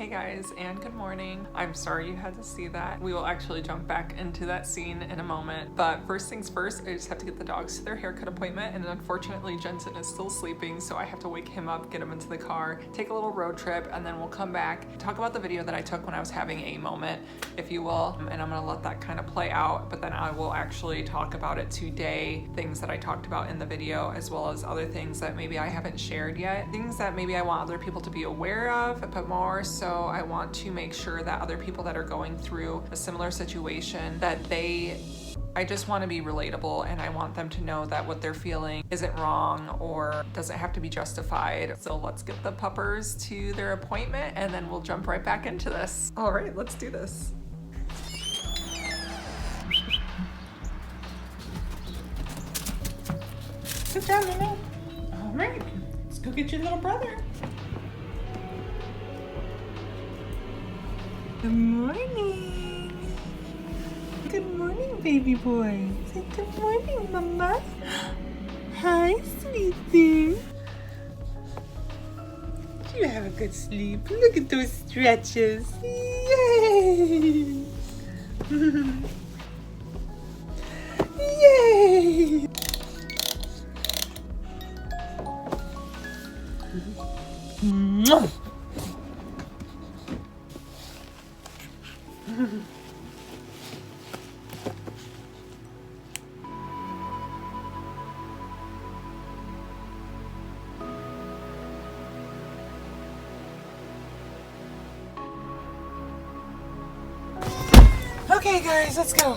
Hey guys, and good morning. I'm sorry you had to see that. We will actually jump back into that scene in a moment. But first things first, I just have to get the dogs to their haircut appointment, and unfortunately Jensen is still sleeping, so I have to wake him up, get him into the car, take a little road trip, and then we'll come back, talk about the video that I took when I was having a moment, if you will, and I'm gonna let that kind of play out, but then I will actually talk about it today, things that I talked about in the video, as well as other things that maybe I haven't shared yet, things that maybe I want other people to be aware of, but more so I want to make sure that other people that are going through a similar situation, that I just want to be relatable, and I want them to know that what they're feeling isn't wrong or doesn't have to be justified. So let's get the puppers to their appointment and then we'll jump right back into this. All right, let's do this. Good job, Mama. All right, let's go get your little brother. Good morning. Good morning, baby boy. Say good morning, Mama. Hi, sweetie. You have a good sleep. Look at those stretches. Yay! Yay! Mwah! Okay guys, let's go.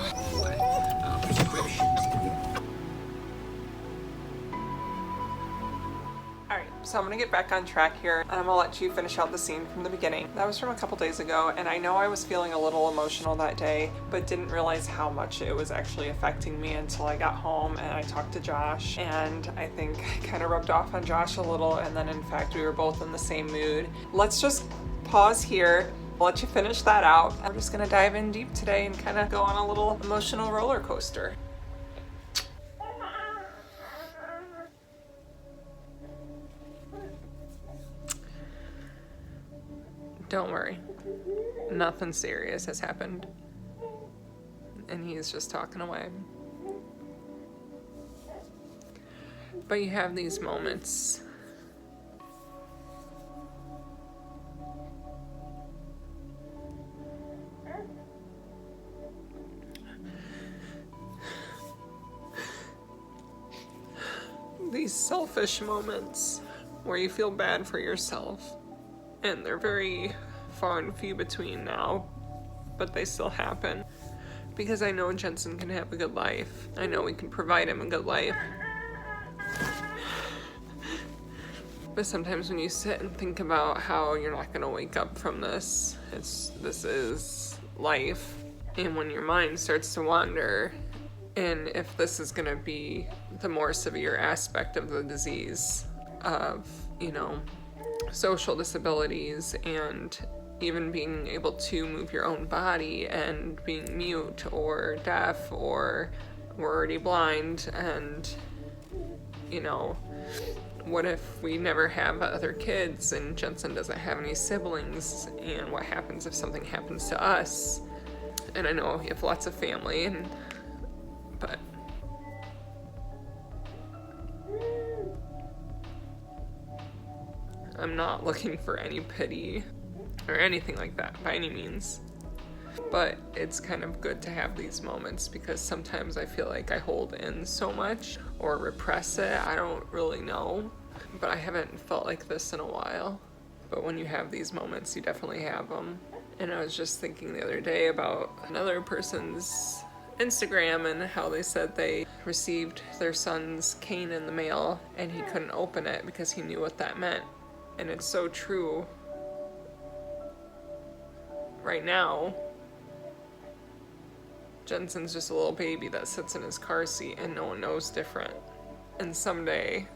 Alright, so I'm gonna get back on track here, and I'm gonna let you finish out the scene from the beginning. That was from a couple days ago, and I know I was feeling a little emotional that day, but didn't realize how much it was actually affecting me until I got home and I talked to Josh, and I think I kind of rubbed off on Josh a little, and then in fact we were both in the same mood. Let's just pause here. I'll let you finish that out. I'm just gonna dive in deep today and kind of go on a little emotional roller coaster. Don't worry, nothing serious has happened, and he's just talking away. But you have these moments these selfish moments where you feel bad for yourself, and they're very far and few between now, but they still happen, because I know Jensen can have a good life. I know we can provide him a good life. But sometimes when you sit and think about how you're not gonna wake up from this, this is life, and when your mind starts to wander, and if this is gonna be the more severe aspect of the disease, of, you know, social disabilities and even being able to move your own body and being mute or deaf or we're already blind, and, you know, what if we never have other kids and Jensen doesn't have any siblings, and what happens if something happens to us? And I know you have lots of family, but I'm not looking for any pity or anything like that by any means. But it's kind of good to have these moments, because sometimes I feel like I hold in so much or repress it. I don't really know, but I haven't felt like this in a while. But when you have these moments, you definitely have them. And I was just thinking the other day about another person's Instagram and how they said they received their son's cane in the mail and he couldn't open it because he knew what that meant. And it's so true. Right now, Jensen's just a little baby that sits in his car seat and no one knows different. And someday,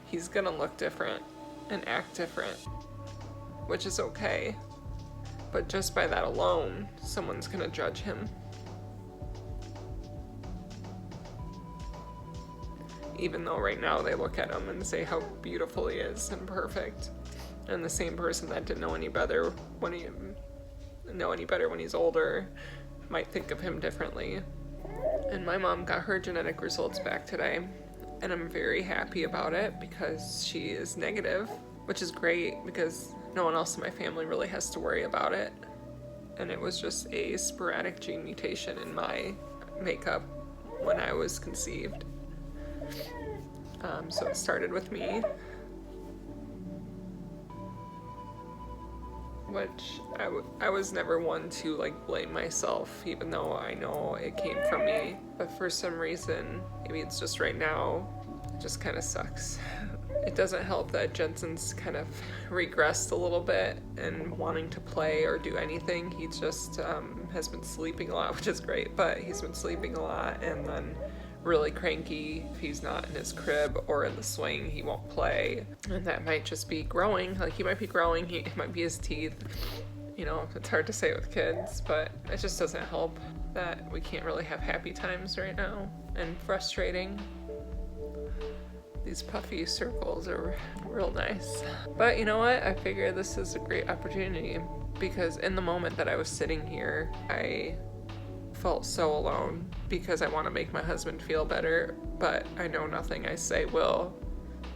he's gonna look different and act different, which is okay. But just by that alone, someone's gonna judge him. Even though right now they look at him and say how beautiful he is and perfect. And the same person that didn't know any better when he's older might think of him differently. And my mom got her genetic results back today, and I'm very happy about it because she is negative, which is great because no one else in my family really has to worry about it. And it was just a sporadic gene mutation in my makeup when I was conceived. So it started with me, which I was never one to like blame myself, even though I know it came from me. But for some reason, maybe it's just right now, it just kind of sucks. It doesn't help that Jensen's kind of regressed a little bit and wanting to play or do anything. He just has been sleeping a lot, which is great, but he's been sleeping a lot and then really cranky. If he's not in his crib or in the swing, he won't play. And that might just be growing. Like, he might be growing, it might be his teeth. You know, it's hard to say with kids, but it just doesn't help that we can't really have happy times right now, and frustrating. These puffy circles are real nice. But you know what? I figure this is a great opportunity because in the moment that I was sitting here, I felt so alone because I want to make my husband feel better, but I know nothing I say will.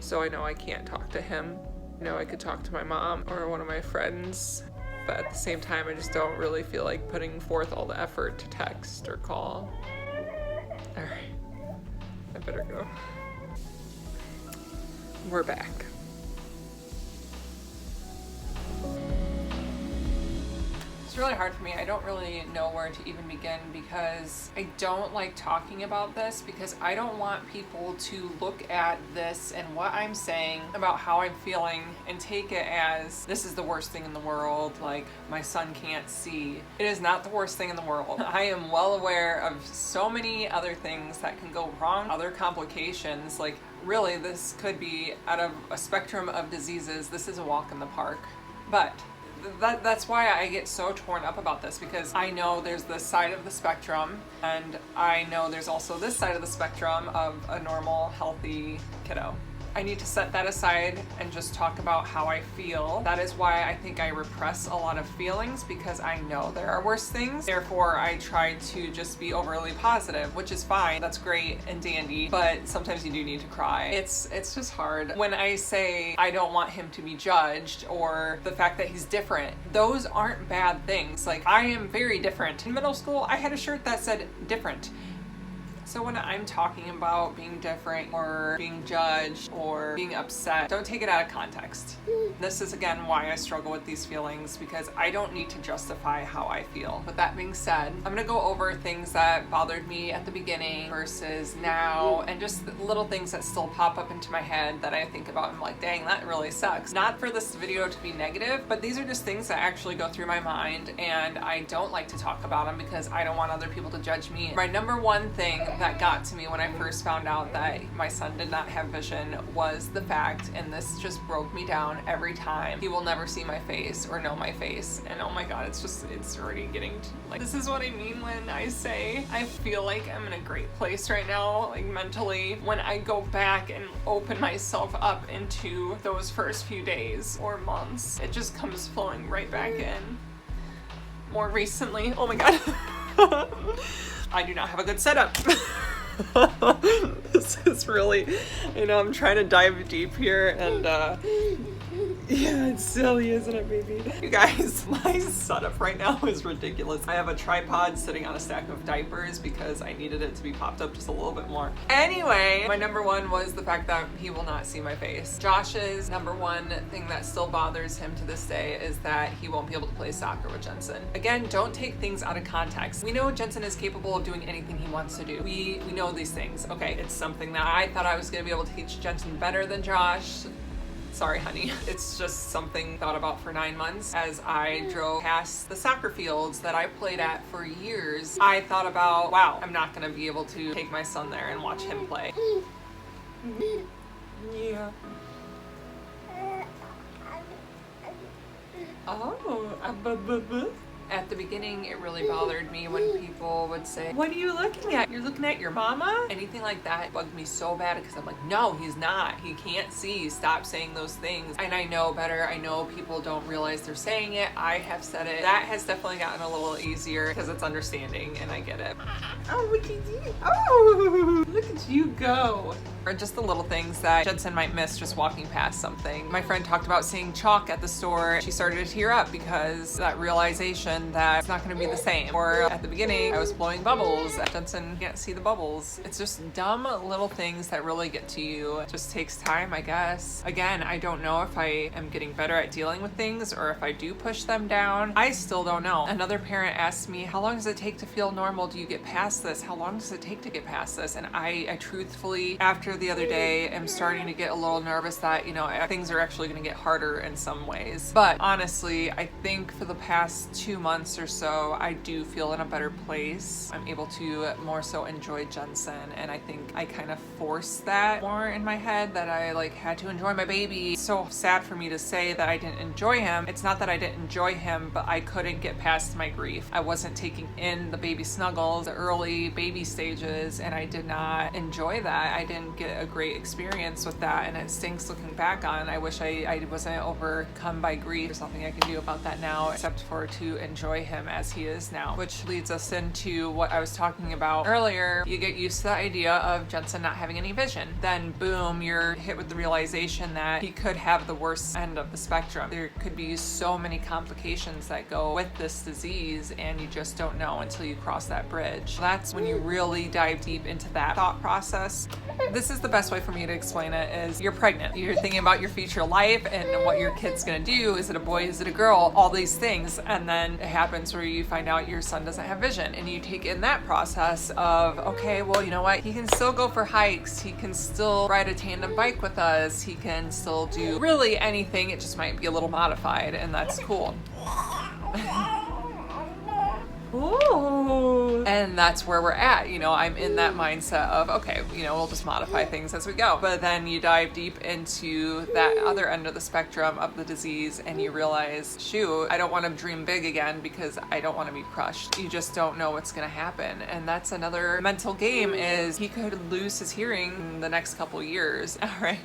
So I know I can't talk to him. I know I could talk to my mom or one of my friends, but at the same time, I just don't really feel like putting forth all the effort to text or call. All right, I better go. We're back. It's really hard for me. I don't really know where to even begin because I don't like talking about this because I don't want people to look at this and what I'm saying about how I'm feeling and take it as this is the worst thing in the world, like my son can't see. It is not the worst thing in the world. I am well aware of so many other things that can go wrong, other complications. Like, really, this could be, out of a spectrum of diseases, this is a walk in the park. But that's why I get so torn up about this, because I know there's this side of the spectrum, and I know there's also this side of the spectrum of a normal, healthy kiddo. I need to set that aside and just talk about how I feel. That is why I think I repress a lot of feelings, because I know there are worse things. Therefore, I try to just be overly positive, which is fine. That's great and dandy, but sometimes you do need to cry. It's just hard. When I say I don't want him to be judged or the fact that he's different, those aren't bad things. Like, I am very different. In middle school, I had a shirt that said different. So when I'm talking about being different or being judged or being upset, don't take it out of context. This is again why I struggle with these feelings, because I don't need to justify how I feel. With that being said, I'm gonna go over things that bothered me at the beginning versus now, and just little things that still pop up into my head that I think about and I'm like, dang, that really sucks. Not for this video to be negative, but these are just things that actually go through my mind, and I don't like to talk about them because I don't want other people to judge me. My number one thing that got to me when I first found out that my son did not have vision was the fact, and this just broke me down every time, he will never see my face or know my face. And oh my god, it's already getting to, like, this is what I mean when I say I feel like I'm in a great place right now, like mentally. When I go back and open myself up into those first few days or months, it just comes flowing right back in. More recently, oh my god. I do not have a good setup. This is really, I'm trying to dive deep here, and yeah, it's silly, isn't it, baby? You guys, my setup right now is ridiculous. I have a tripod sitting on a stack of diapers because I needed it to be popped up just a little bit more. Anyway, my number one was the fact that he will not see my face. Josh's number one thing that still bothers him to this day is that he won't be able to play soccer with Jensen. Again, don't take things out of context. We know Jensen is capable of doing anything he wants to do. We know these things. Okay, it's something that I thought I was gonna be able to teach Jensen better than Josh. Sorry, honey. It's just something thought about for 9 months. As I drove past the soccer fields that I played at for years, I thought about, wow, I'm not gonna be able to take my son there and watch him play. Yeah. Oh, At the beginning, it really bothered me when people would say, "What are you looking at? You're looking at your mama?" Anything like that bugged me so bad because I'm like, no, he's not. He can't see. Stop saying those things. And I know better. I know people don't realize they're saying it. I have said it. That has definitely gotten a little easier because it's understanding and I get it. Oh, what you do? Oh, look at you go. Or just the little things that Jensen might miss just walking past something. My friend talked about seeing chalk at the store. She started to tear up because that realization that it's not going to be the same. Or at the beginning, I was blowing bubbles. Jensen can't see the bubbles. It's just dumb little things that really get to you. It just takes time, I guess. Again, I don't know if I am getting better at dealing with things or if I do push them down. I still don't know. Another parent asked me, how long does it take to feel normal? Do you get past this? How long does it take to get past this? And I truthfully, after the other day, am starting to get a little nervous that, you know, things are actually going to get harder in some ways. But honestly, I think for the past 2 months or so, I do feel in a better place. I'm able to more so enjoy Jensen, and I think I kind of forced that more in my head, that I like had to enjoy my baby. It's so sad for me to say that I didn't enjoy him. It's not that I didn't enjoy him, but I couldn't get past my grief. I wasn't taking in the baby snuggles, the early baby stages, and I did not enjoy that. I didn't get a great experience with that, and it stinks looking back on. I wish I wasn't overcome by grief. There's nothing I can do about that now except for to enjoy him as he is now, which leads us into what I was talking about earlier. You get used to the idea of Jensen not having any vision. Then boom, you're hit with the realization that he could have the worst end of the spectrum. There could be so many complications that go with this disease, and you just don't know until you cross that bridge. That's when you really dive deep into that thought process. This is the best way for me to explain it is you're pregnant. You're thinking about your future life and what your kid's gonna do. Is it a boy? Is it a girl? All these things. And then it happens where you find out your son doesn't have vision, and you take in that process of, okay, well, you know what? He can still go for hikes. He can still ride a tandem bike with us. He can still do really anything. It just might be a little modified, and that's cool. Ooh. And that's where we're at. You know, I'm in that mindset of, okay, you know, we'll just modify things as we go. But then you dive deep into that other end of the spectrum of the disease and you realize, shoot, I don't want to dream big again because I don't want to be crushed. You just don't know what's going to happen. And that's another mental game, is he could lose his hearing in the next couple years. All right.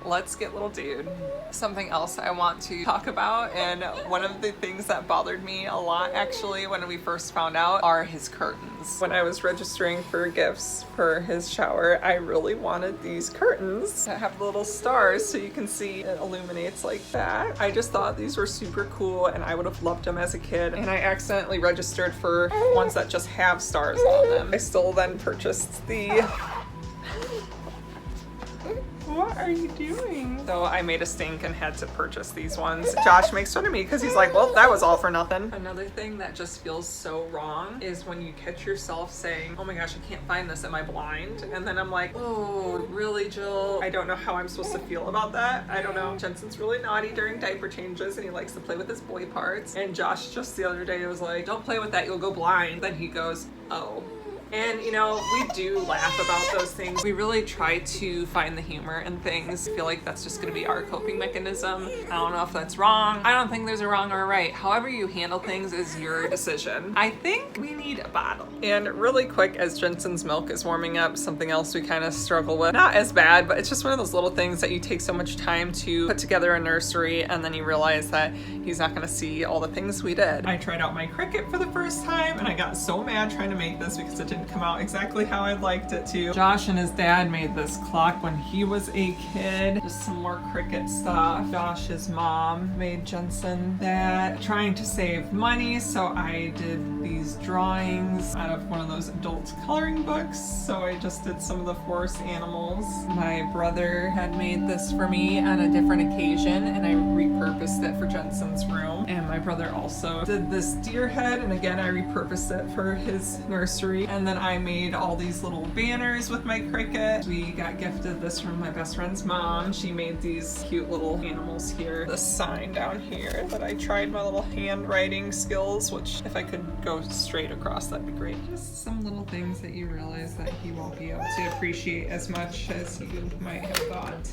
Let's get little dude. Something else I want to talk about, and one of the things that bothered me a lot actually when we first found out, are his curtains. When I was registering for gifts for his shower, I really wanted these curtains that have little stars so you can see it illuminates like that. I just thought these were super cool and I would have loved them as a kid, and I accidentally registered for ones that just have stars on them. I still then purchased the What are you doing? So I made a stink and had to purchase these ones. Josh makes fun of me because he's like, well, that was all for nothing. Another thing that just feels so wrong is when you catch yourself saying, oh my gosh, I can't find this, am I blind? And then I'm like, oh, really, Jill? I don't know how I'm supposed to feel about that. I don't know. Jensen's really naughty during diaper changes and he likes to play with his boy parts. And Josh just the other day was like, don't play with that, you'll go blind. Then he goes, oh. And you know, we do laugh about those things. We really try to find the humor in things. I feel like that's just gonna be our coping mechanism. I don't know if that's wrong. I don't think there's a wrong or a right. However you handle things is your decision. I think we need a bottle. And really quick, as Jensen's milk is warming up, something else we kind of struggle with. Not as bad, but it's just one of those little things that you take so much time to put together a nursery, and then you realize that he's not gonna see all the things we did. I tried out my Cricut for the first time, and I got so mad trying to make this because it didn't come out exactly how I'd liked it to. Josh and his dad made this clock when he was a kid. Just some more Cricut stuff. Josh's mom made Jensen that. Trying to save money, so I did these drawings out of one of those adult coloring books. So I just did some of the forest animals. My brother had made this for me on a different occasion, and I repurposed it for Jensen's room. And my brother also did this deer head, and again I repurposed it for his nursery. And then I made all these little banners with my Cricut. We got gifted this from my best friend's mom. She made these cute little animals here. This sign down here that I tried my little handwriting skills, which if I could go straight across, that'd be great. Just some little things that you realize that he won't be able to appreciate as much as you might have thought.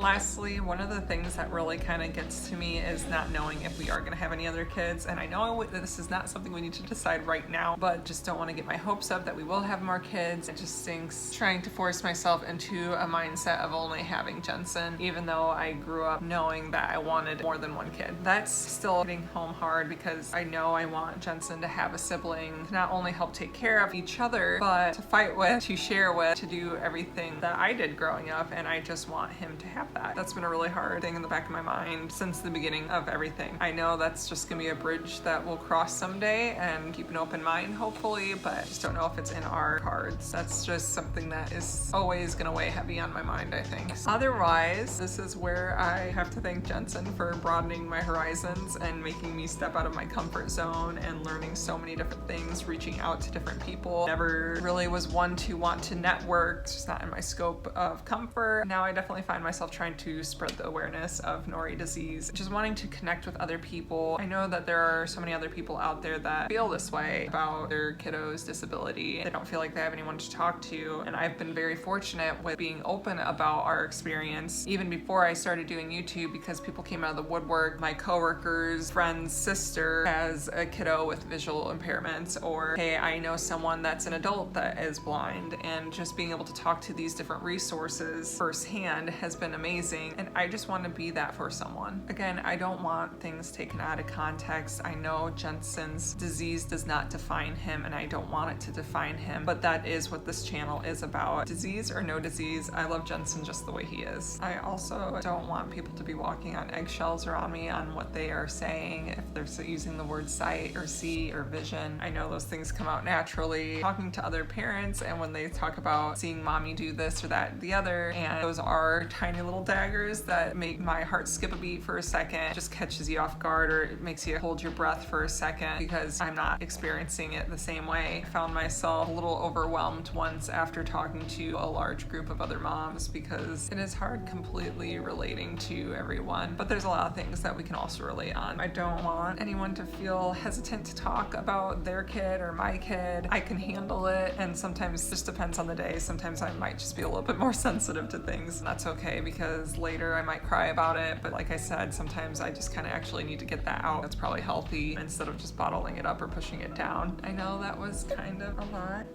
Lastly, one of the things that really kind of gets to me is not knowing if we are going to have any other kids. And I know that this is not something we need to decide right now, but just don't want to get my hopes up that we will have more kids. It just stinks trying to force myself into a mindset of only having Jensen, even though I grew up knowing that I wanted more than one kid. That's still hitting home hard because I know I want Jensen to have a sibling to not only help take care of each other, but to fight with, to share with, to do everything that I did growing up, and I just want him to have that. That's been a really hard thing in the back of my mind since the beginning of everything. I know that's just gonna be a bridge that we'll cross someday and keep an open mind, hopefully, but I just don't know if it's in our cards. That's just something that is always gonna weigh heavy on my mind, I think. Otherwise, this is where I have to thank Jensen for broadening my horizons and making me step out of my comfort zone and learning so many different things, reaching out to different people. Never really was one to want to network. It's just not in my scope of comfort. Now I definitely find myself trying to spread the awareness of Norrie disease, just wanting to connect with other people. I know that there are so many other people out there that feel this way about their kiddo's disability. They don't feel like they have anyone to talk to, and I've been very fortunate with being open about our experience even before I started doing YouTube, because people came out of the woodwork. My coworkers, friend's sister has a kiddo with visual impairments, or hey, I know someone that's an adult that is blind, and just being able to talk to these different resources firsthand has been amazing, and I just want to be that for someone. Again, I don't want things taken out of context. I know Jensen's disease does not define him, and I don't want it to define him, but that is what this channel is about. Disease or no disease, I love Jensen just the way he is. I also don't want people to be walking on eggshells around me on what they are saying, if they're using the word sight or see or vision. I know those things come out naturally talking to other parents, and when they talk about seeing mommy do this or that, the other, and those are tiny little daggers that make my heart skip a beat for a second, it just catches you off guard, or it makes you hold your breath for a second because I'm not experiencing it the same way. I found myself a little overwhelmed once after talking to a large group of other moms, because it is hard completely relating to everyone, but there's a lot of things that we can also relate on. I don't want anyone to feel hesitant to talk about their kid or my kid. I can handle it, and sometimes it just depends on the day. Sometimes I might just be a little bit more sensitive to things, and that's okay, because later I might cry about it, but like I said, sometimes I just kind of actually need to get that out. That's probably healthy instead of just bottling it up or pushing it down. I know that was kind of a lot.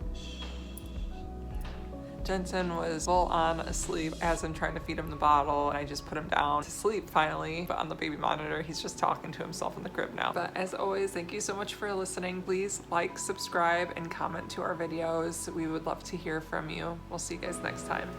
Jensen was full on asleep as I'm trying to feed him the bottle, and I just put him down to sleep finally. But on the baby monitor, he's just talking to himself in the crib now. But as always, thank you so much for listening. Please like, subscribe, and comment to our videos. We would love to hear from you. We'll see you guys next time.